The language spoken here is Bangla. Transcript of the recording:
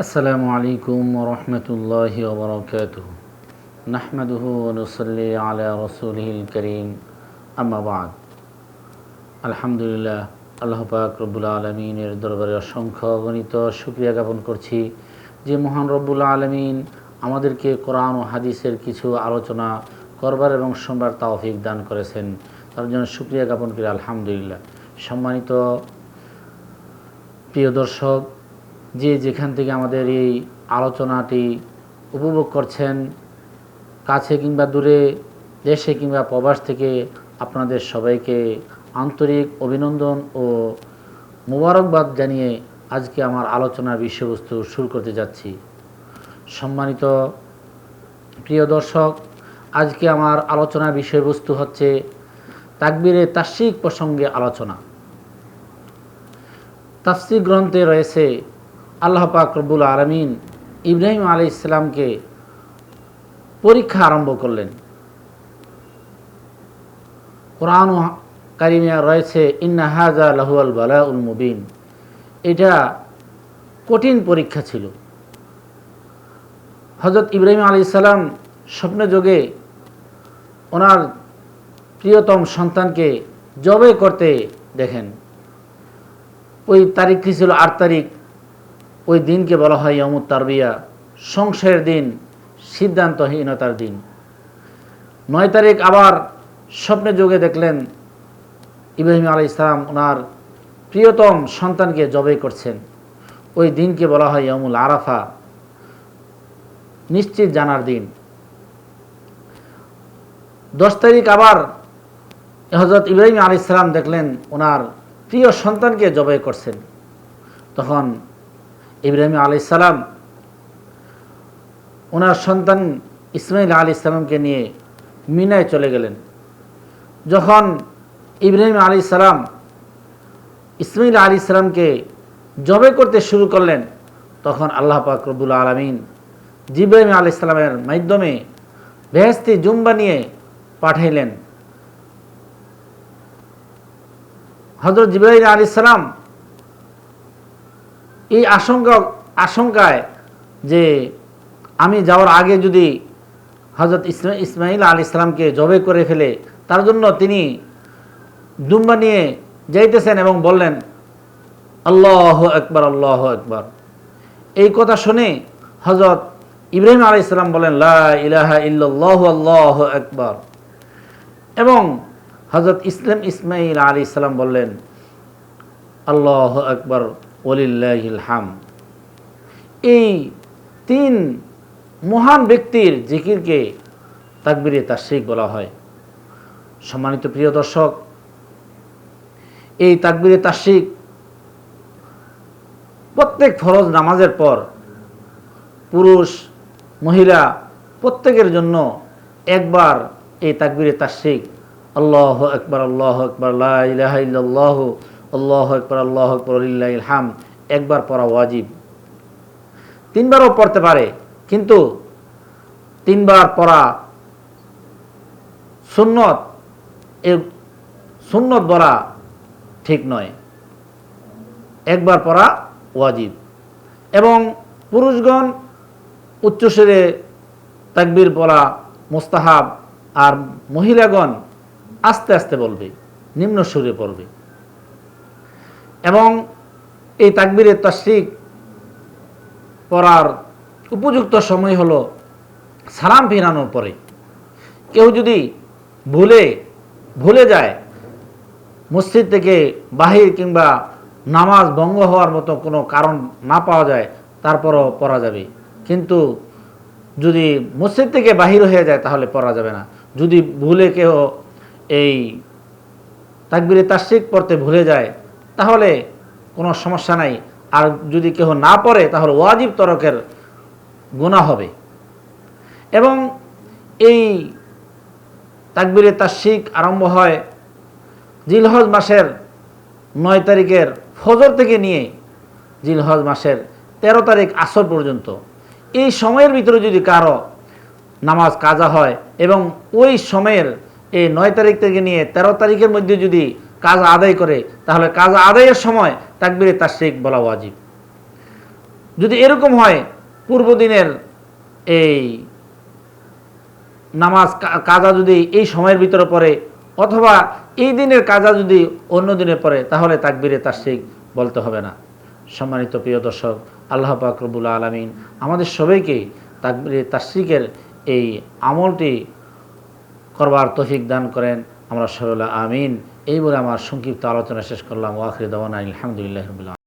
আসসালামু আলাইকুম ওয়া রাহমাতুল্লাহি ওয়া বারাকাতুহু নাহমাদুহু ওয়া নুসাল্লি আলা রাসূলিহিল কারীম আম্মা বা'দ। আলহামদুলিল্লাহ, আল্লাহ পাক রব্বুল আলামিনের দরবারে অসংখ্য অগণিত শুকরিয়া জ্ঞাপন করছি যে মহান রব্বুল আলামিন আমাদেরকে কোরআন ও হাদিসের কিছু আলোচনা করবার এবং শুনবার তৌফিক দান করেছেন। তার জন্য শুকরিয়া জ্ঞাপন করি আলহামদুলিল্লাহ। সম্মানিত প্রিয় দর্শক, যে যেখান থেকে আমাদের এই আলোচনাটি উপভোগ করছেন, কাছে কিংবা দূরে, দেশে কিংবা প্রবাস থেকে, আপনাদের সবাইকে আন্তরিক অভিনন্দন ও মোবারকবাদ জানিয়ে আজকে আমার আলোচনার বিষয়বস্তু শুরু করতে যাচ্ছি। সম্মানিত প্রিয় দর্শক, আজকে আমার আলোচনার বিষয়বস্তু হচ্ছে তাকবীরে তাশরিক প্রসঙ্গে আলোচনা। তাফসীর গ্রন্থে রয়েছে আল্লাহ পাক রব্বুল আলামিন ইব্রাহিম আলাইহিস সালামকে পরীক্ষা আরম্ভ করলেন। কোরআন কারিমে রয়েছে ইন্না হাযা লাহুয়াল বালাউল মুবিন। এটা কঠিন পরীক্ষা ছিল। হযরত ইব্রাহিম আলাইহিস সালাম স্বপ্নে যোগে ওনার প্রিয়তম সন্তানকে জবাই করতে দেখেন। ওই তারিখটি ছিল ৮ তারিখ। ওই দিনকে বলা হয় ইয়ামুত তারবিয়া, সংশয়ের দিন, সিদ্ধান্তহীনতার দিন। ৯ তারিখ আবার স্বপ্নে যোগে দেখলেন ইব্রাহিম আলাইহিস সালাম ওনার প্রিয়তম সন্তানকে জবাই করছেন। ওই দিনকে বলা হয় ইয়ামুল আরাফা, নিশ্চিত জানার দিন। ১০ তারিখ আবার হযরত ইব্রাহিম আলাইহিস সালাম দেখলেন ওনার প্রিয় সন্তানকে জবাই করছেন। তখন ইব্রাহিম আলাইহিস সালাম ওনার সন্তান ইসমাইল আলাইহিস সালামকে নিয়ে মিনায় চলে গেলেন। যখন ইব্রাহিম আলাইহিস সালাম ইসমাইল আলাইহিস সালামকে জবাই করতে শুরু করলেন, তখন আল্লাহ পাক রব্বুল আলামিন জিবরাইল আলাইহিস সালামের মাধ্যমে বেহেশতি জুম্বা নিয়ে পাঠাইলেন। হযরত জিবরাইল আলাইহিস সালাম এই আশঙ্কায় যে আমি যাওয়ার আগে যদি হযরত ইসমাইল আলাইহিস সালামকে জবাই করে ফেলে, তার জন্য তিনি দুম্বা নিয়ে যাইতেছেন এবং বললেন আল্লাহু আকবার, আল্লাহু আকবার। এই কথা শুনে হযরত ইব্রাহিম আলাইহিস সালাম বলেন লা ইলাহা ইল্লাল্লাহু আল্লাহু আকবার, এবং হযরত ইসমাইল আলাইহিস সালাম বললেন আল্লাহু আকবার ওয়ালিল্লাহিল হামদ। এই তিন মহান ব্যক্তির জিকিরকে তাকবীরে তাশরিক বলা হয়। সম্মানিত প্রিয় দর্শক, এই তাকবীরে তাশরিক প্রত্যেক ফরজ নামাজের পর পুরুষ মহিলা প্রত্যেকের জন্য একবার এই তাকবীরে তাশরিক আল্লাহু আকবার, আল্লাহু আকবার, লা ইলাহা ইল্লাল্লাহু, আল্লাহু আকবার, আল্লাহু আকবার ওয়ালিল্লাহিল হামদ একবার পড়া ওয়াজিব। ৩ বারও পড়তে পারে, কিন্তু ৩ বার পড়া সুন্নত। এই সুন্নত বলা ঠিক নয়, একবার পড়া ওয়াজিব। এবং পুরুষগণ উচ্চস্বরে তাকবীর পড়া মুস্তাহাব, আর মহিলাগণ আস্তে আস্তে বলবে, নিম্ন সুরে পড়বে। এবং এই তাকবীরে তাশরিক পড়ার উপযুক্ত সময় হলো সালাম ফিরানোর পরে। কেউ যদি ভুলে যায়, মসজিদ থেকে বাহির কিংবা নামাজ ভঙ্গ হওয়ার মতো কোনো কারণ না পাওয়া যায়, তারপরও পড়া যাবে। কিন্তু যদি মসজিদ থেকে বাহির হয়ে যায় তাহলে পড়া যাবে না। যদি ভুলে কেউ এই তাকবীরে তাশরিক পড়তে ভুলে যায় তাহলে কোনো সমস্যা নাই। আর যদি কেউ না পড়ে তাহলে ওয়াজিব তরকের গুনাহ হবে। এবং এই তাকবীরে তাশরিক আরম্ভ হয় জিলহজ মাসের ৯ তারিখের ফজর থেকে নিয়ে জিলহজ মাসের ১৩ তারিখ আসর পর্যন্ত। এই সময়ের ভিতরে যদি কারো নামাজ কাজা হয় এবং ওই সময়ের এই ৯ তারিখ থেকে নিয়ে ১৩ তারিখের মধ্যে যদি কাজা আদায় করে, তাহলে কাজা আদায়ের সময় তাকবীরে তাশরিক বলা ওয়াজিব। যদি এরকম হয় পূর্ব দিনের এই নামাজ কাজা যদি এই সময়ের ভিতরে পড়ে, অথবা এই দিনের কাজা যদি অন্য দিনে পড়ে, তাহলে তাকবীরে তাশরিক বলতে হবে না। সম্মানিত প্রিয় দর্শক, আল্লাহ পাক রব্বুল আলামিন আমাদের সবাইকে তাকবীরে তাশরিকের এই আমলটি করবার তৌফিক দান করেন। আমরা সকলে আমিন। এই বলে আমার সংক্ষিপ্ত আলোচনা শেষ করলাম। ওয়া আখিরু দাওয়ানা আলহামদুলিল্লাহি রাব্বিল আলামিন।